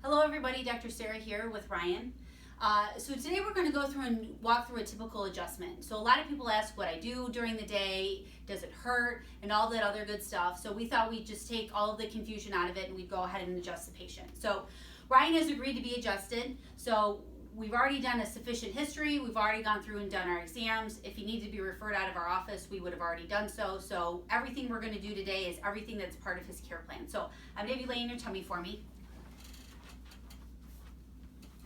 Hello everybody, Dr. Sara here with Ryan. So today we're going to go through and walk through a typical adjustment. So a lot of people ask what I do during the day, does it hurt, and all that other good stuff. So we thought we'd just take all of the confusion out of it and we'd go ahead and adjust the patient. So Ryan has agreed to be adjusted. So we've already done a sufficient history. We've already gone through and done our exams. If he needed to be referred out of our office, we would have already done so. So everything we're going to do today is everything that's part of his care plan. So I'm going to have you lay in your tummy for me.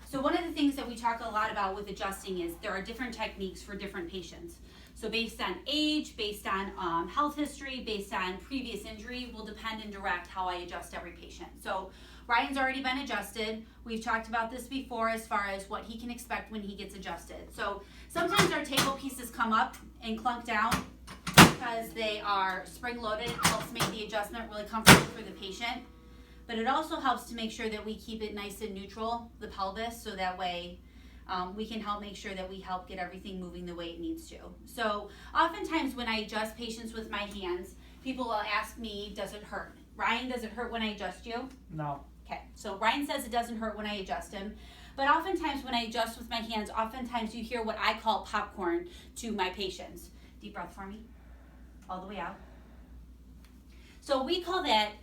So one of the things that we talk a lot about with adjusting is there are different techniques for different patients. So based on age, based on health history, based on previous injury, will depend and direct how I adjust every patient. So Ryan's already been adjusted. We've talked about this before as far as what he can expect when he gets adjusted. So sometimes our table pieces come up and clunk down because they are spring-loaded. It helps make the adjustment really comfortable for the patient. But it also helps to make sure that we keep it nice and neutral, the pelvis, so that way we can help make sure that we help get everything moving the way it needs to. So oftentimes when I adjust patients with my hands, people will ask me, does it hurt? Ryan, does it hurt when I adjust you? No. Okay, so Ryan says it doesn't hurt when I adjust him. But oftentimes when I adjust with my hands, oftentimes you hear what I call popcorn to my patients. Deep breath for me, all the way out. So we call that,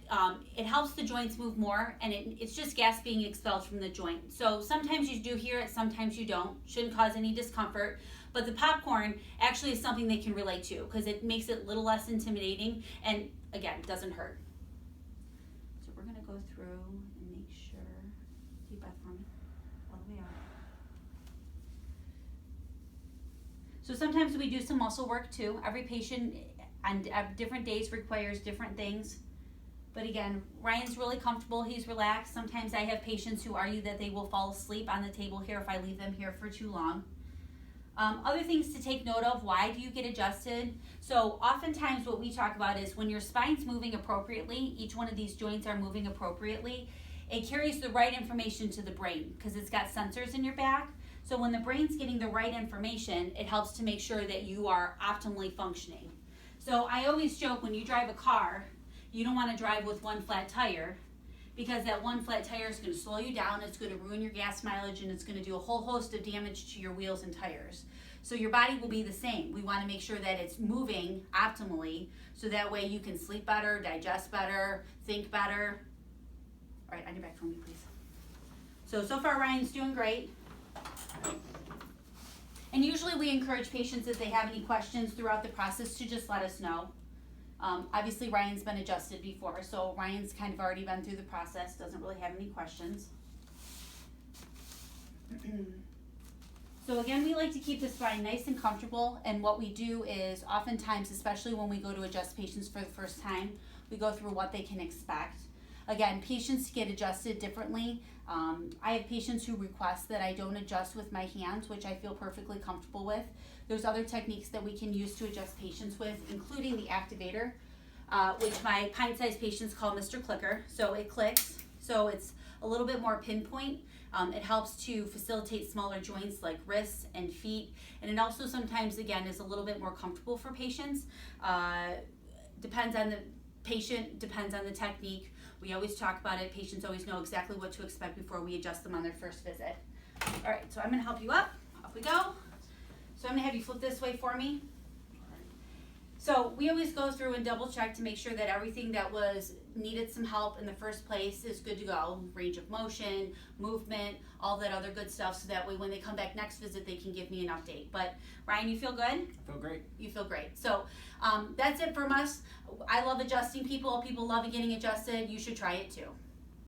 it helps the joints move more, and it's just gas being expelled from the joint. So sometimes you do hear it, sometimes you don't. Shouldn't cause any discomfort. But the popcorn actually is something they can relate to because it makes it a little less intimidating, and again, doesn't hurt. So we're gonna go through and make sure, deep breath for me, all the way out. So sometimes we do some muscle work too. Every patient on different days requires different things. But again, Ryan's really comfortable, he's relaxed. Sometimes I have patients who argue that they will fall asleep on the table here if I leave them here for too long. Other things to take note of, why do you get adjusted? So oftentimes what we talk about is when your spine's moving appropriately, each one of these joints are moving appropriately, it carries the right information to the brain because it's got sensors in your back. So when the brain's getting the right information, it helps to make sure that you are optimally functioning. So I always joke when you drive a car, you don't want to drive with one flat tire because that one flat tire is going to slow you down, it's going to ruin your gas mileage, and it's going to do a whole host of damage to your wheels and tires. So your body will be the same. We want to make sure that it's moving optimally so that way you can sleep better, digest better, think better. All right, on your back for me, please. So far Ryan's doing great. And usually we encourage patients if they have any questions throughout the process to just let us know. Obviously Ryan's been adjusted before, so Ryan's kind of already been through the process, doesn't really have any questions. So again, we like to keep the spine nice and comfortable, and what we do is oftentimes, especially when we go to adjust patients for the first time, we go through what they can expect. Again, patients get adjusted differently. I have patients who request that I don't adjust with my hands, which I feel perfectly comfortable with. There's other techniques that we can use to adjust patients with, including the activator, which my pint-sized patients call Mr. Clicker. So it clicks, so it's a little bit more pinpoint. It helps to facilitate smaller joints like wrists and feet, and it also sometimes, again, is a little bit more comfortable for patients. Depends on the patient, depends on the technique. We always talk about it. Patients always know exactly what to expect before we adjust them on their first visit. All right, so I'm gonna help you up. Up we go. So I'm gonna have you flip this way for me. So we always go through and double check to make sure that everything that was needed some help in the first place is good to go. Range of motion, movement, all that other good stuff, so that way when they come back next visit, they can give me an update. But Ryan, you feel good? I feel great. You feel great. So that's it from us. I love adjusting people. People love getting adjusted. You should try it too.